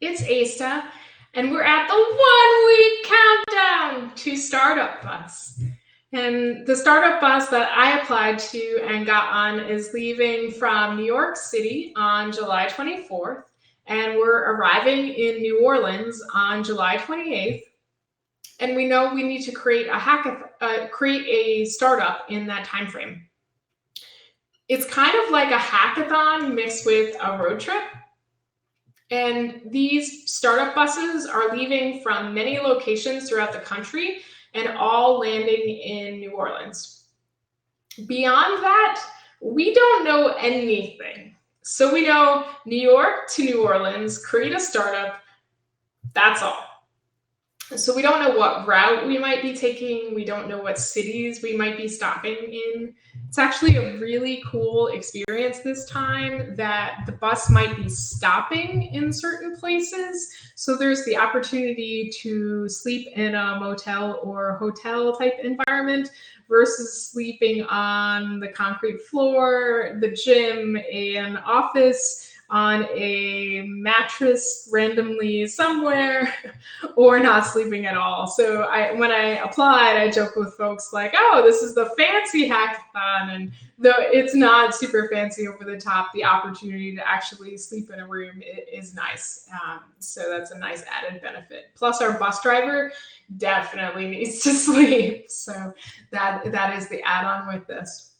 It's Asta, and we're at the 1 week countdown to Startup Bus. And the Startup Bus that I applied to and got on is leaving from New York City on July 24th, and we're arriving in New Orleans on July 28th. And we know we need to create a startup in that time frame. It's kind of like a hackathon mixed with a road trip. And these startup buses are leaving from many locations throughout the country and all landing in New Orleans. Beyond that, we don't know anything. So we know New York to New Orleans, create a startup, that's all. So we don't know what route we might be taking. We don't know what cities we might be stopping in. It's actually a really cool experience this time that the bus might be stopping in certain places. So there's the opportunity to sleep in a motel or hotel type environment versus sleeping on the concrete floor, the gym, an office, on a mattress randomly somewhere, or not sleeping at all. So when I applied, I joked with folks like, oh, this is the fancy hackathon. And though it's not super fancy over the top, the opportunity to actually sleep in a room is nice. So that's a nice added benefit. Plus our bus driver definitely needs to sleep. So that is the add-on with this.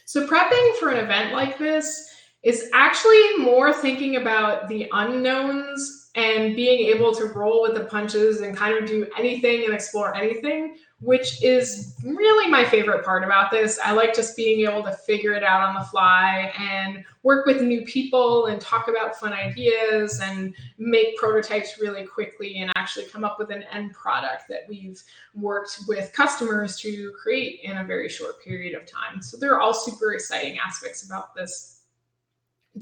So prepping for an event like this is actually more thinking about the unknowns and being able to roll with the punches and kind of do anything and explore anything, which is really my favorite part about this. I like just being able to figure it out on the fly and work with new people and talk about fun ideas and make prototypes really quickly and actually come up with an end product that we've worked with customers to create in a very short period of time. So they're all super exciting aspects about this.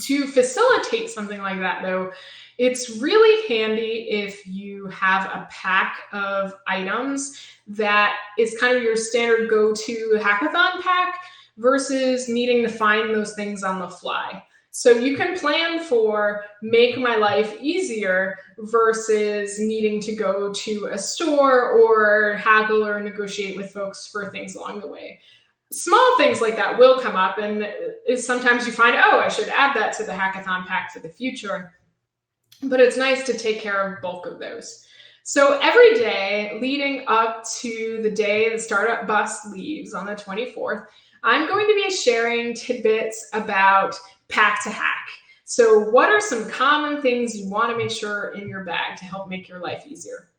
To facilitate something like that, though, it's really handy if you have a pack of items that is kind of your standard go-to hackathon pack versus needing to find those things on the fly. So you can plan for make my life easier versus needing to go to a store or haggle or negotiate with folks for things along the way. Small things like that will come up, and sometimes you find, oh, I should add that to the hackathon pack for the future. But it's nice to take care of bulk of those. So every day leading up to the day the startup bus leaves on the 24th, I'm going to be sharing tidbits about pack to hack. So what are some common things you want to make sure in your bag to help make your life easier?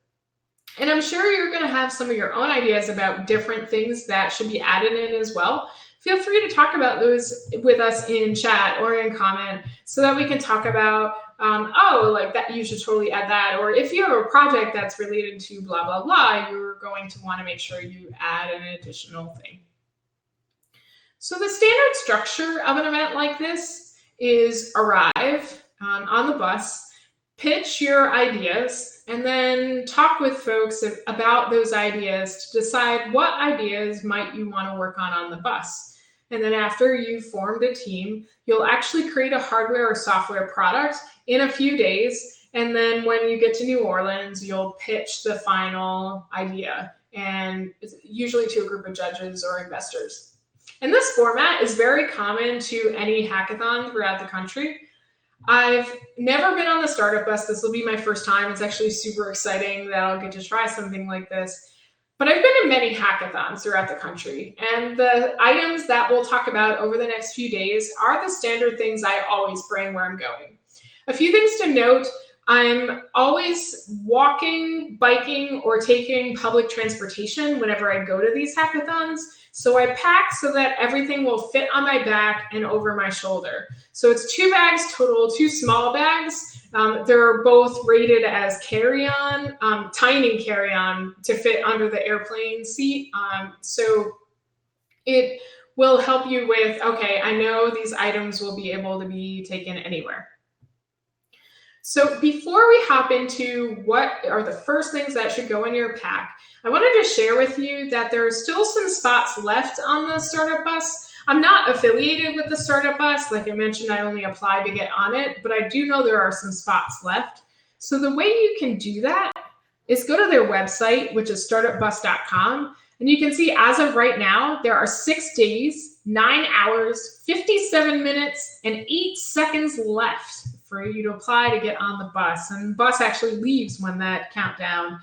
And I'm sure you're going to have some of your own ideas about different things that should be added in as well. Feel free to talk about those with us in chat or in comment so that we can talk about, oh, like that, you should totally add that. Or if you have a project that's related to blah, blah, blah, you're going to want to make sure you add an additional thing. So the standard structure of an event like this is arrive on the bus, pitch your ideas, and then talk with folks about those ideas to decide what ideas might you want to work on the bus. And then after you've formed a team, you'll actually create a hardware or software product in a few days. And then when you get to New Orleans, you'll pitch the final idea, and usually to a group of judges or investors. And this format is very common to any hackathon throughout the country. I've never been on the startup bus. This will be my first time. It's actually super exciting that I'll get to try something like this. But I've been in many hackathons throughout the country. And the items that we'll talk about over the next few days are the standard things I always bring where I'm going. A few things to note. I'm always walking, biking, or taking public transportation whenever I go to these hackathons. So I pack so that everything will fit on my back and over my shoulder. So it's 2 bags total, 2 small bags. They're both rated as carry-on, tiny carry-on to fit under the airplane seat. So it will help you with, okay, I know these items will be able to be taken anywhere. So before we hop into what are the first things that should go in your pack, I wanted to share with you that there are still some spots left on the startup bus. I'm not affiliated with the Startup Bus. Like I mentioned, I only applied to get on it, but I do know there are some spots left. So the way you can do that is go to their website, which is startupbus.com. And you can see as of right now, there are 6 days, 9 hours, 57 minutes, and 8 seconds left for you to apply to get on the bus. And the bus actually leaves when that countdown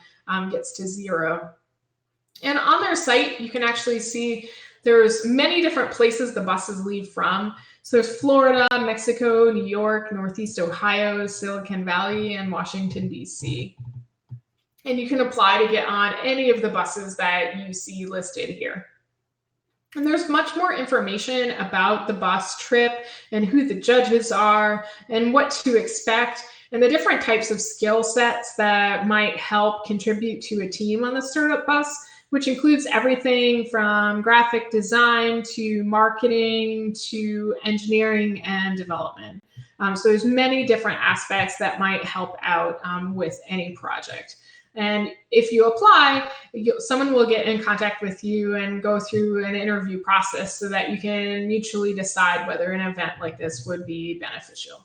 gets to 0. And on their site, you can actually see there's many different places the buses leave from. So there's Florida, Mexico, New York, Northeast Ohio, Silicon Valley, and Washington, D.C. And you can apply to get on any of the buses that you see listed here. And there's much more information about the bus trip and who the judges are and what to expect and the different types of skill sets that might help contribute to a team on the Startup Bus, which includes everything from graphic design to marketing to engineering and development. So there's many different aspects that might help out with any project. And if you apply, someone will get in contact with you and go through an interview process so that you can mutually decide whether an event like this would be beneficial.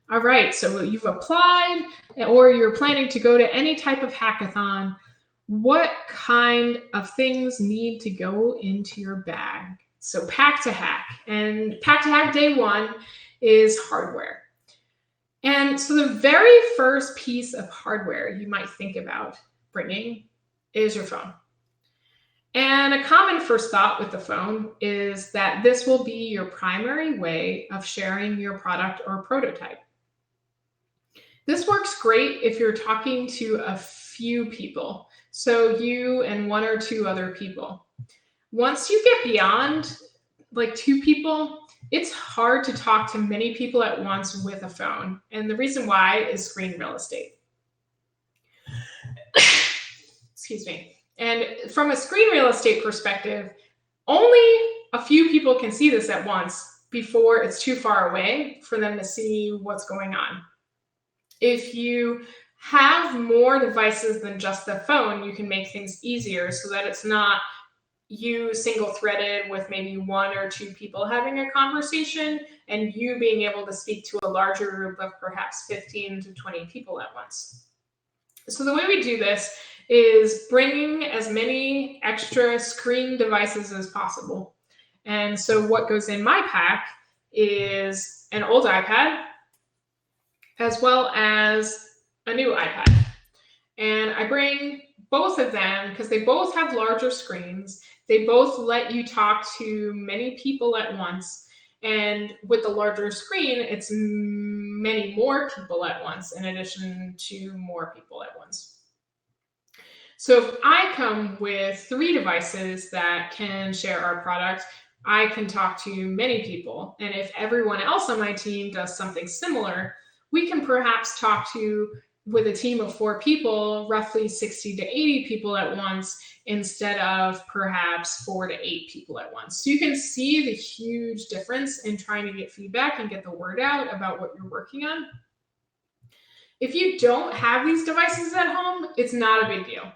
All right, so you've applied or you're planning to go to any type of hackathon. What kind of things need to go into your bag? So pack to hack. And pack to hack day 1 is hardware. And so the very first piece of hardware you might think about bringing is your phone. And a common first thought with the phone is that this will be your primary way of sharing your product or prototype. This works great if you're talking to a few people, so you and 1 or 2 other people. Once you get beyond like 2 people, it's hard to talk to many people at once with a phone. And the reason why is screen real estate. Excuse me. And from a screen real estate perspective, only a few people can see this at once before it's too far away for them to see what's going on. If you have more devices than just the phone, you can make things easier so that it's not you single-threaded with maybe 1 or 2 people having a conversation and you being able to speak to a larger group of perhaps 15 to 20 people at once. So the way we do this is bringing as many extra screen devices as possible. And so what goes in my pack is an old iPad as well as a new iPad. And I bring both of them because they both have larger screens. They both let you talk to many people at once. And with the larger screen, it's many more people at once in addition to more people at once. So if I come with 3 devices that can share our product, I can talk to many people. And if everyone else on my team does something similar, we can perhaps talk to, with a team of 4 people, roughly 60 to 80 people at once instead of perhaps 4 to 8 people at once. So you can see the huge difference in trying to get feedback and get the word out about what you're working on. If you don't have these devices at home, it's not a big deal.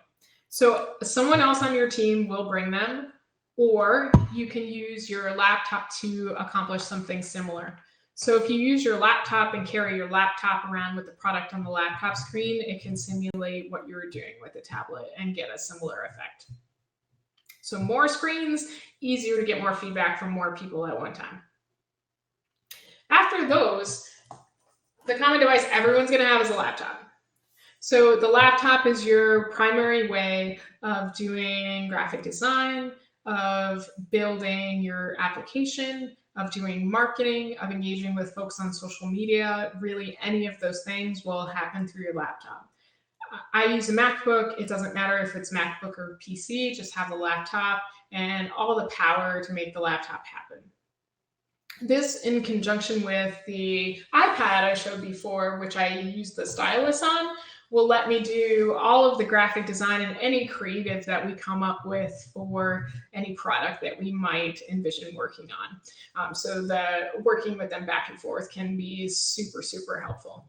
So someone else on your team will bring them, or you can use your laptop to accomplish something similar. So if you use your laptop and carry your laptop around with the product on the laptop screen, it can simulate what you're doing with the tablet and get a similar effect. So more screens, easier to get more feedback from more people at one time. After those, the common device everyone's going to have is a laptop. So the laptop is your primary way of doing graphic design, of building your application, of doing marketing, of engaging with folks on social media. Really, any of those things will happen through your laptop. I use a MacBook. It doesn't matter if it's MacBook or PC, just have the laptop and all the power to make the laptop happen. This, in conjunction with the iPad I showed before, which I use the stylus on, will let me do all of the graphic design and any creative that we come up with for any product that we might envision working on. So the working with them back and forth can be super, super helpful.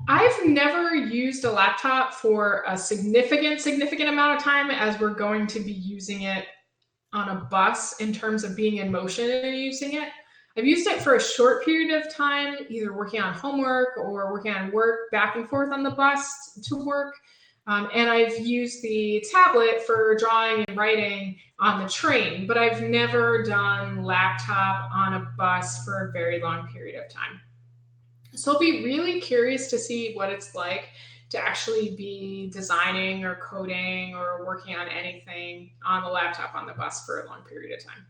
I've never used a laptop for a significant amount of time, as we're going to be using it on a bus in terms of being in motion and using it. I've used it for a short period of time, either working on homework or working on work back and forth on the bus to work. And I've used the tablet for drawing and writing on the train, but I've never done laptop on a bus for a very long period of time. So I'll be really curious to see what it's like to actually be designing or coding or working on anything on the laptop on the bus for a long period of time.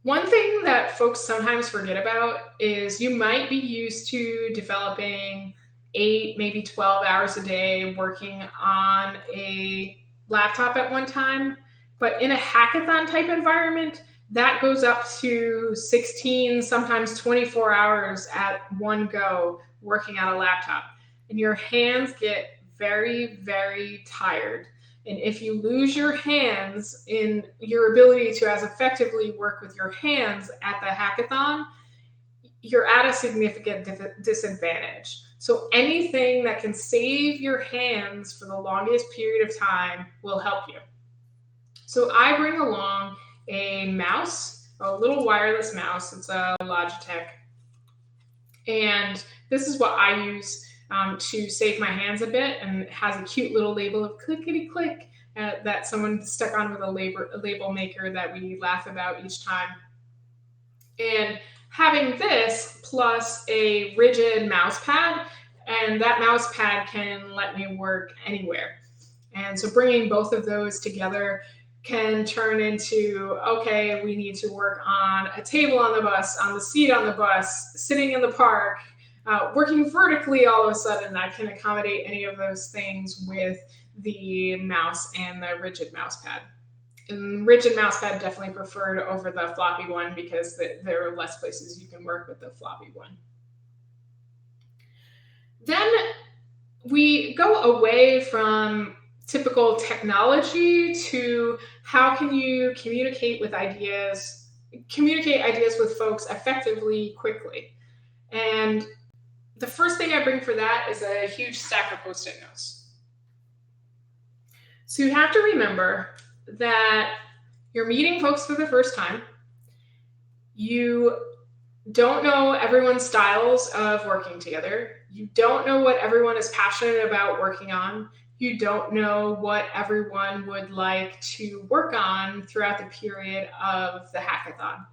One thing that folks sometimes forget about is you might be used to developing 8, maybe 12 hours a day working on a laptop at one time. But in a hackathon type environment, that goes up to 16, sometimes 24 hours at one go working on a laptop. And your hands get very, very tired. And if you lose your hands in your ability to as effectively work with your hands at the hackathon, you're at a significant disadvantage. So anything that can save your hands for the longest period of time will help you. So I bring along a mouse, a little wireless mouse. It's a Logitech. And this is what I use to save my hands a bit, and it has a cute little label of clickety click that someone stuck on with a label maker that we laugh about each time. And having this plus a rigid mouse pad, and that mouse pad can let me work anywhere. And so bringing both of those together can turn into, okay, we need to work on a table on the bus, on the seat on the bus, sitting in the park, working vertically. All of a sudden I can accommodate any of those things with the mouse and the rigid mouse pad. And rigid mouse pad definitely preferred over the floppy one because there are less places you can work with the floppy one. Then we go away from typical technology to how can you communicate ideas with folks effectively, quickly. And the first thing I bring for that is a huge stack of Post-it notes. So you have to remember that you're meeting folks for the first time. You don't know everyone's styles of working together. You don't know what everyone is passionate about working on. You don't know what everyone would like to work on throughout the period of the hackathon.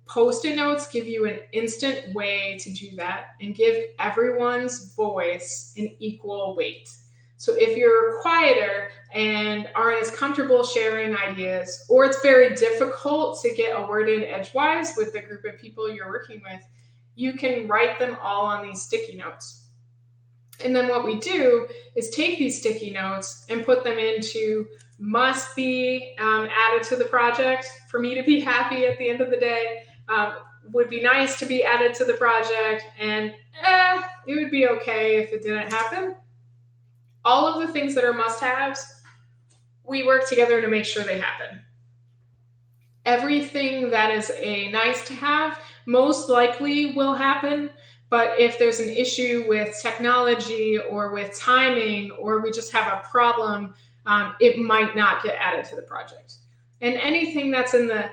Post-it notes give you an instant way to do that and give everyone's voice an equal weight. So if you're quieter and aren't as comfortable sharing ideas, or it's very difficult to get a word in edgewise with the group of people you're working with, you can write them all on these sticky notes. And then what we do is take these sticky notes and put them into must be added to the project for me to be happy at the end of the day, would be nice to be added to the project, and it would be okay if it didn't happen. All of the things that are must-haves, we work together to make sure they happen. Everything that is a nice-to-have most likely will happen, but if there's an issue with technology or with timing, or we just have a problem, it might not get added to the project. And anything that's in the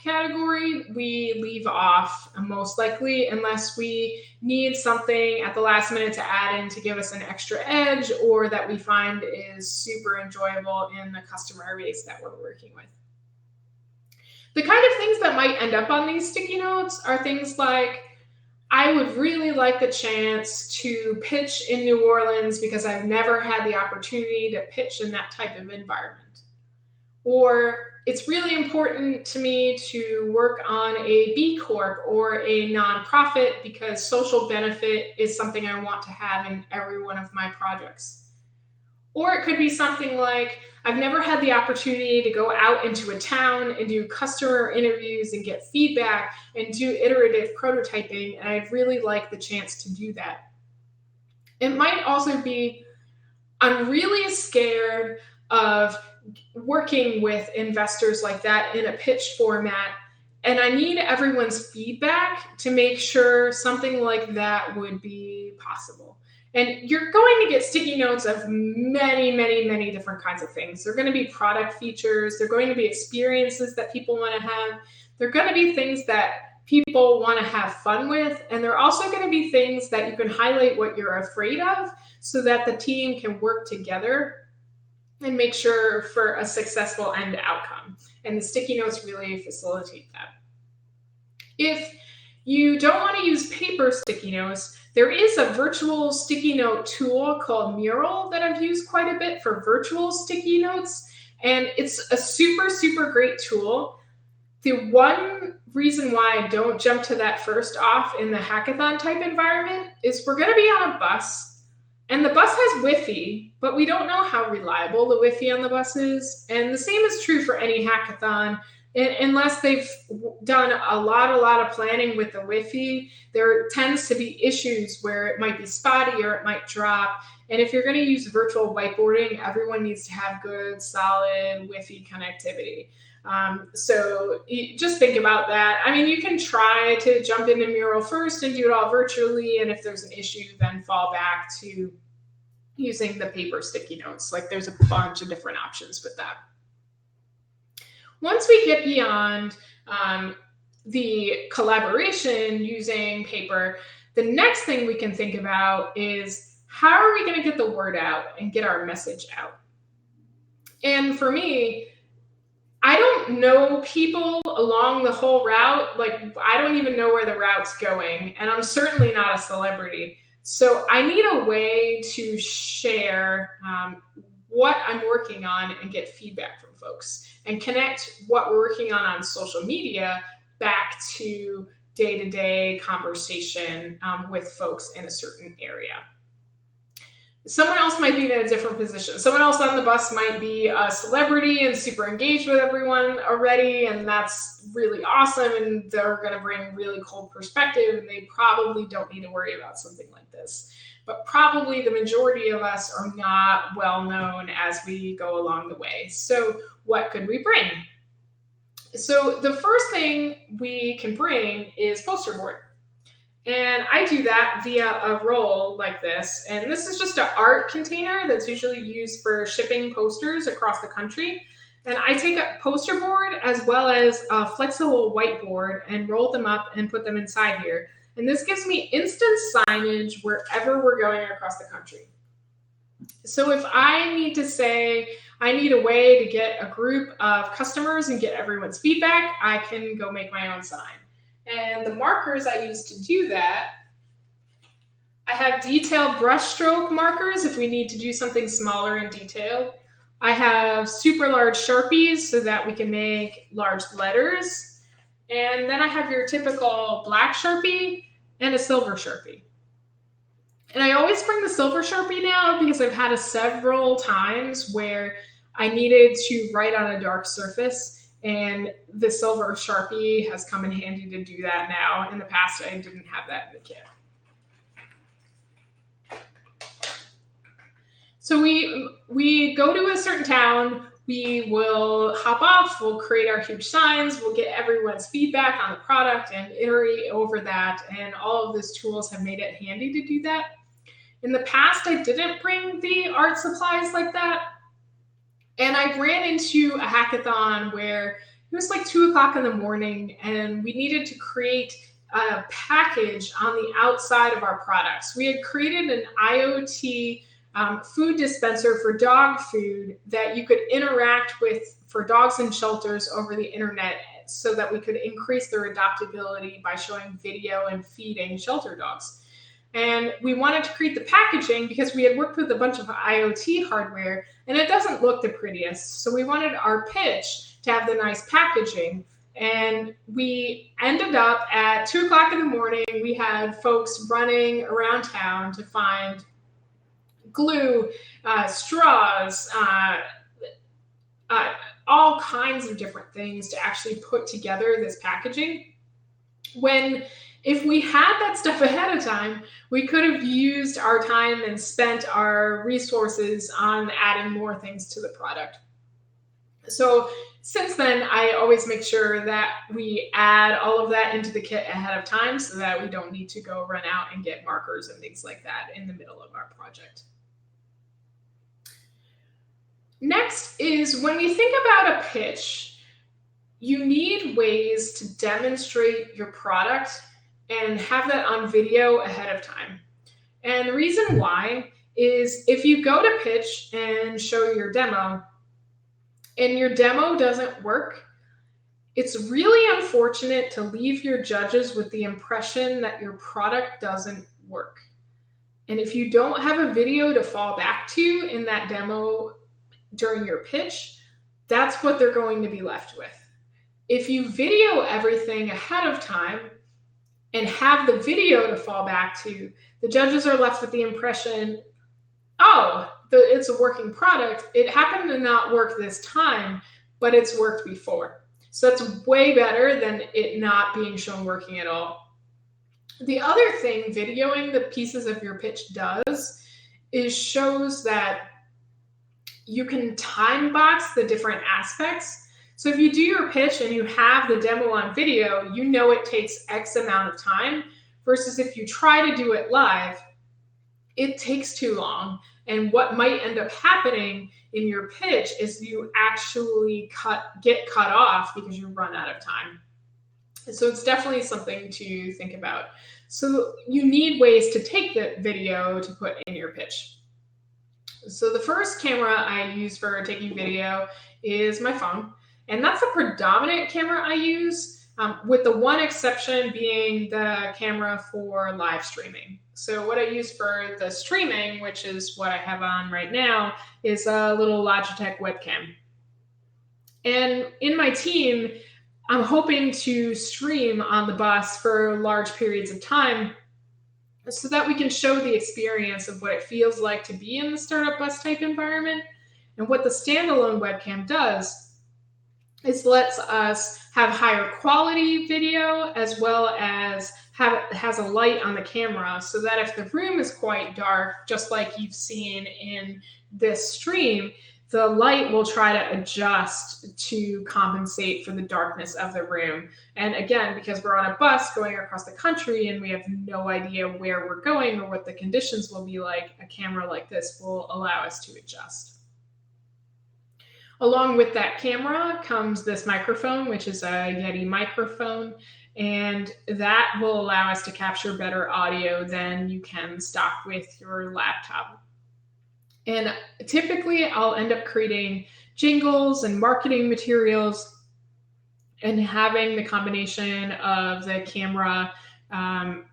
category, we leave off most likely, unless we need something at the last minute to add in to give us an extra edge, or that we find is super enjoyable in the customer base that we're working with. The kind of things that might end up on these sticky notes are things like, I would really like the chance to pitch in New Orleans because I've never had the opportunity to pitch in that type of environment. Or it's really important to me to work on a B Corp or a nonprofit because social benefit is something I want to have in every one of my projects. Or it could be something like, I've never had the opportunity to go out into a town and do customer interviews and get feedback and do iterative prototyping, and I'd really like the chance to do that. It might also be, I'm really scared of working with investors like that in a pitch format, and I need everyone's feedback to make sure something like that would be possible. And you're going to get sticky notes of many, many, many different kinds of things. They're going to be product features. They're going to be experiences that people want to have. They're going to be things that people want to have fun with. And they're also going to be things that you can highlight what you're afraid of so that the team can work together and make sure for a successful end outcome. And the sticky notes really facilitate that. If you don't want to use paper sticky notes, there is a virtual sticky note tool called Mural that I've used quite a bit for virtual sticky notes. And it's a super, super great tool. The one reason why I don't jump to that first off in the hackathon type environment is we're going to be on a bus, and the bus has Wi-Fi, but we don't know how reliable the Wi-Fi on the bus is. And the same is true for any hackathon. Unless they've done a lot of planning with the Wi-Fi, there tends to be issues where it might be spotty or it might drop. And if you're going to use virtual whiteboarding, everyone needs to have good, solid Wi-Fi connectivity. So just think about that. I mean, you can try to jump into Mural first and do it all virtually. And if there's an issue, then fall back to using the paper sticky notes. Like there's a bunch of different options with that. Once we get beyond the collaboration using paper, the next thing we can think about is how are we going to get the word out and get our message out? And for me, I don't know people along the whole route. Like, I don't even know where the route's going, and I'm certainly not a celebrity. So I need a way to share what I'm working on and get feedback from folks and connect what we're working on social media back to day-to-day conversation with folks in a certain area. Someone else might be in a different position. Someone else on the bus might be a celebrity and super engaged with everyone already, and that's really awesome, and they're going to bring really cool perspective, and they probably don't need to worry about something like this. But probably the majority of us are not well known as we go along the way. So what could we bring? So the first thing we can bring is poster board. And I do that via a roll like this. And this is just an art container that's usually used for shipping posters across the country. And I take a poster board as well as a flexible whiteboard and roll them up and put them inside here. And this gives me instant signage wherever we're going across the country. So if I need to say, I need a way to get a group of customers and get everyone's feedback, I can go make my own sign. And the markers I use to do that, I have detailed brushstroke markers if we need to do something smaller and detailed. I have super large Sharpies so that we can make large letters. And then I have your typical black Sharpie and a silver Sharpie. And I always bring the silver Sharpie now because I've had several times where I needed to write on a dark surface. And the silver Sharpie has come in handy to do that now. In the past, I didn't have that in the kit. So we go to a certain town, we will hop off, we'll create our huge signs, we'll get everyone's feedback on the product and iterate over that. And all of those tools have made it handy to do that. In the past, I didn't bring the art supplies like that. And I ran into a hackathon where it was like 2:00 in the morning and we needed to create a package on the outside of our products. We had created an IoT food dispenser for dog food that you could interact with for dogs in shelters over the internet so that we could increase their adoptability by showing video and feeding shelter dogs. And we wanted to create the packaging because we had worked with a bunch of IoT hardware and it doesn't look the prettiest. So we wanted our pitch to have the nice packaging. And we ended up at 2:00 in the morning. We had folks running around town to find glue, straws, all kinds of different things to actually put together this packaging. If we had that stuff ahead of time, we could have used our time and spent our resources on adding more things to the product. So since then, I always make sure that we add all of that into the kit ahead of time so that we don't need to go run out and get markers and things like that in the middle of our project. Next is when we think about a pitch, you need ways to demonstrate your product and have that on video ahead of time. And the reason why is if you go to pitch and show your demo and your demo doesn't work, it's really unfortunate to leave your judges with the impression that your product doesn't work. And if you don't have a video to fall back to in that demo during your pitch, that's what they're going to be left with. If you video everything ahead of time and have the video to fall back to, the judges are left with the impression, oh, it's a working product. It happened to not work this time, but it's worked before. So that's way better than it not being shown working at all. The other thing videoing the pieces of your pitch does is shows that you can time box the different aspects. So if you do your pitch and you have the demo on video, you know it takes X amount of time, versus if you try to do it live, it takes too long. And what might end up happening in your pitch is you actually get cut off because you run out of time. So it's definitely something to think about. So you need ways to take the video to put in your pitch. So the first camera I use for taking video is my phone. And that's the predominant camera I use, with the one exception being the camera for live streaming. So what I use for the streaming, which is what I have on right now, is a little Logitech webcam. And in my team, I'm hoping to stream on the bus for large periods of time so that we can show the experience of what it feels like to be in the startup bus type environment. And what the standalone webcam does is lets us have higher quality video, as well as has a light on the camera, so that if the room is quite dark, just like you've seen in this stream, the light will try to adjust to compensate for the darkness of the room. And again, because we're on a bus going across the country and we have no idea where we're going or what the conditions will be like, a camera like this will allow us to adjust. Along with that camera comes this microphone, which is a Yeti microphone, and that will allow us to capture better audio than you can stock with your laptop. And typically I'll end up creating jingles and marketing materials, and having the combination of the camera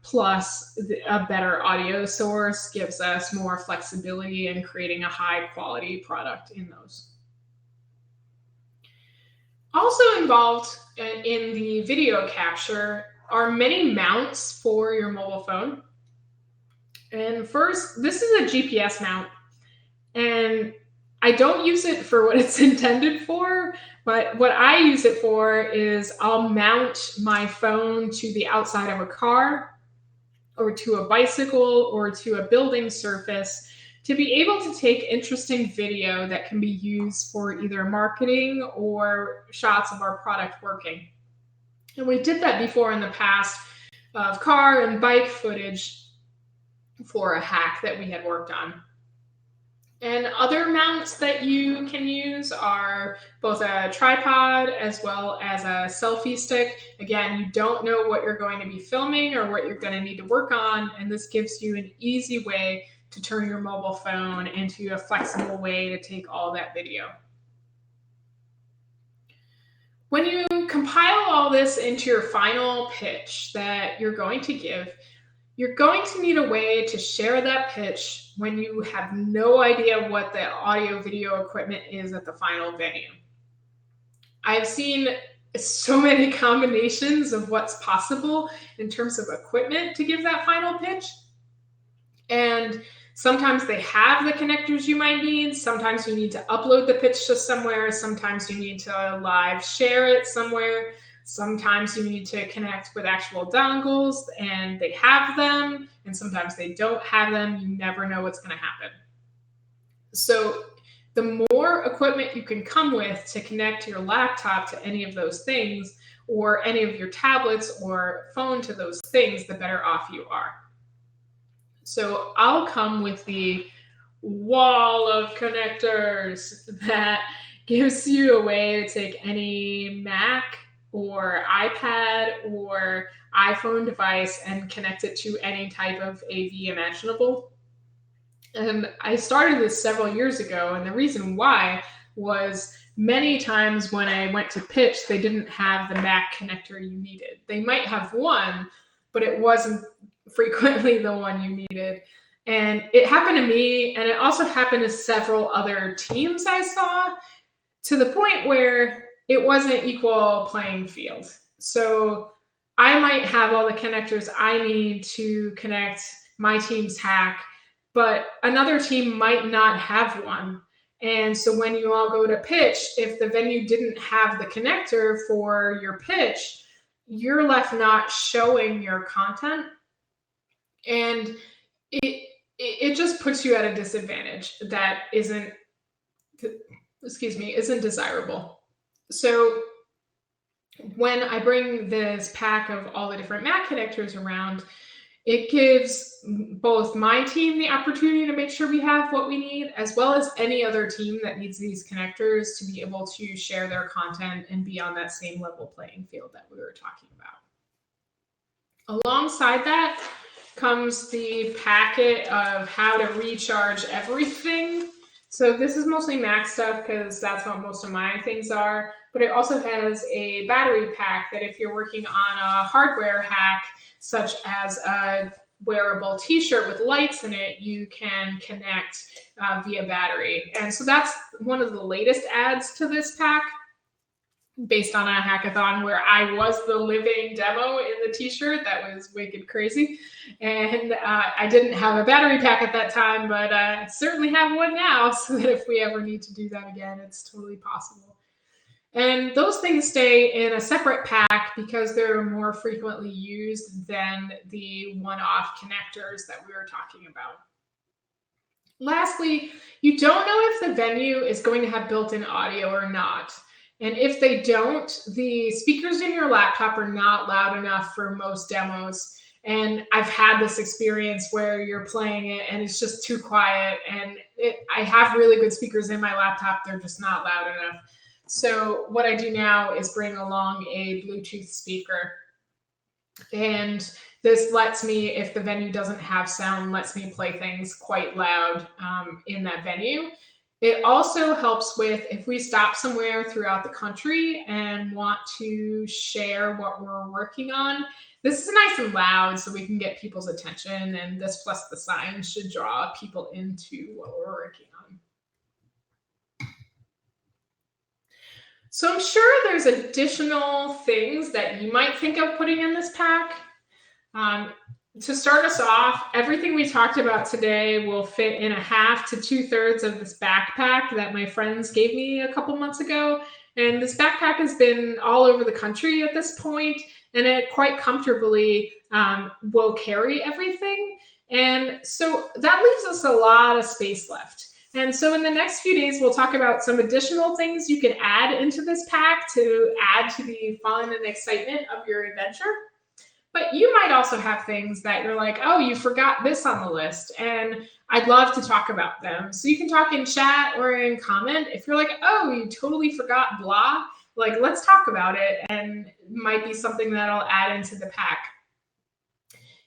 plus a better audio source gives us more flexibility in creating a high quality product in those. Also involved in the video capture are many mounts for your mobile phone. And first, this is a GPS mount. And I don't use it for what it's intended for, but what I use it for is I'll mount my phone to the outside of a car or to a bicycle or to a building surface to be able to take interesting video that can be used for either marketing or shots of our product working. And we did that before in the past of car and bike footage for a hack that we had worked on. And other mounts that you can use are both a tripod as well as a selfie stick. Again, you don't know what you're going to be filming or what you're going to need to work on, and this gives you an easy way to turn your mobile phone into a flexible way to take all that video. When you compile all this into your final pitch that you're going to give, you're going to need a way to share that pitch when you have no idea what the audio video equipment is at the final venue. I've seen so many combinations of what's possible in terms of equipment to give that final pitch. And sometimes they have the connectors you might need. Sometimes you need to upload the pitch to somewhere. Sometimes you need to live share it somewhere. Sometimes you need to connect with actual dongles and they have them, and sometimes they don't have them. You never know what's going to happen. So the more equipment you can come with to connect your laptop to any of those things, or any of your tablets or phone to those things, the better off you are. So I'll come with the wall of connectors that gives you a way to take any Mac or iPad or iPhone device and connect it to any type of AV imaginable. And I started this several years ago, and the reason why was many times when I went to pitch, they didn't have the Mac connector you needed. They might have one, but it wasn't frequently the one you needed. And it happened to me, and it also happened to several other teams I saw, to the point where it wasn't equal playing field. So I might have all the connectors I need to connect my team's hack, but another team might not have one. And so when you all go to pitch, if the venue didn't have the connector for your pitch, you're left not showing your content. And it just puts you at a disadvantage that isn't desirable. So when I bring this pack of all the different Mac connectors around, it gives both my team the opportunity to make sure we have what we need, as well as any other team that needs these connectors to be able to share their content and be on that same level playing field that we were talking about. Alongside that comes the packet of how to recharge everything. So this is mostly Mac stuff because that's what most of my things are, but it also has a battery pack that if you're working on a hardware hack, such as a wearable t-shirt with lights in it, you can connect via battery. And so that's one of the latest adds to this pack, based on a hackathon where I was the living demo in the t-shirt. That was wicked crazy. And I didn't have a battery pack at that time, but I certainly have one now, so that if we ever need to do that again, it's totally possible. And those things stay in a separate pack because they're more frequently used than the one-off connectors that we were talking about. Lastly, you don't know if the venue is going to have built-in audio or not. And if they don't, the speakers in your laptop are not loud enough for most demos. And I've had this experience where you're playing it and it's just too quiet. And I have really good speakers in my laptop, they're just not loud enough. So what I do now is bring along a Bluetooth speaker. And this lets me, if the venue doesn't have sound, lets me play things quite loud in that venue. It also helps with if we stop somewhere throughout the country and want to share what we're working on. This is nice and loud so we can get people's attention, and this plus the sign should draw people into what we're working on. So I'm sure there's additional things that you might think of putting in this pack. To start us off, everything we talked about today will fit in a half to 2/3 of this backpack that my friends gave me a couple months ago. And this backpack has been all over the country at this point, and it quite comfortably will carry everything. And so that leaves us a lot of space left. And so in the next few days, we'll talk about some additional things you can add into this pack to add to the fun and excitement of your adventure. But you might also have things that you're like, oh, you forgot this on the list, and I'd love to talk about them. So you can talk in chat or in comment. If you're like, oh, you totally forgot blah, like let's talk about it, and it might be something that I'll add into the pack.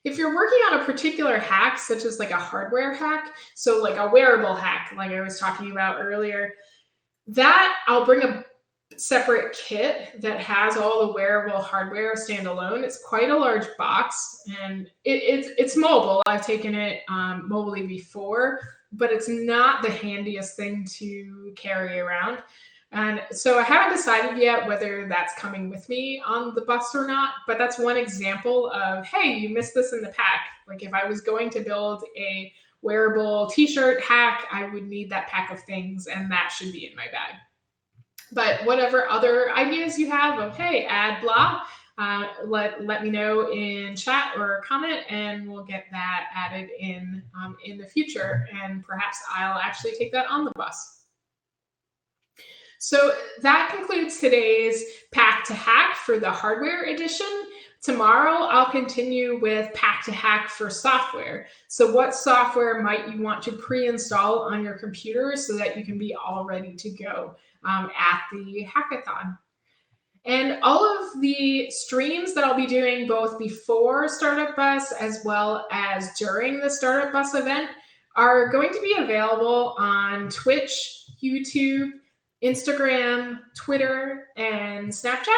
If you're working on a particular hack, such as like a hardware hack, so like a wearable hack, like I was talking about earlier, that I'll bring a separate kit that has all the wearable hardware standalone. It's quite a large box, and it's mobile. I've taken it mobilely before, but it's not the handiest thing to carry around. And so I haven't decided yet whether that's coming with me on the bus or not, but that's one example of, hey, you missed this in the pack. Like if I was going to build a wearable t-shirt hack, I would need that pack of things, and that should be in my bag. But whatever other ideas you have of, hey, add blah, let me know in chat or comment, and we'll get that added in the future. And perhaps I'll actually take that on the bus. So that concludes today's Pack to Hack for the hardware edition. Tomorrow, I'll continue with Pack to Hack for software. So what software might you want to pre-install on your computer so that you can be all ready to go at the hackathon? And all of the streams that I'll be doing both before Startup Bus as well as during the Startup Bus event are going to be available on Twitch, YouTube, Instagram, Twitter, and Snapchat.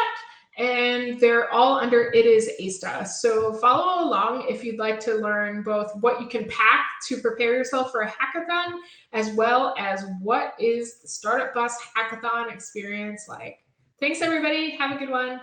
And they're all under It Is ASTA. So follow along if you'd like to learn both what you can pack to prepare yourself for a hackathon, as well as what is the Startup Bus hackathon experience like. Thanks, everybody. Have a good one.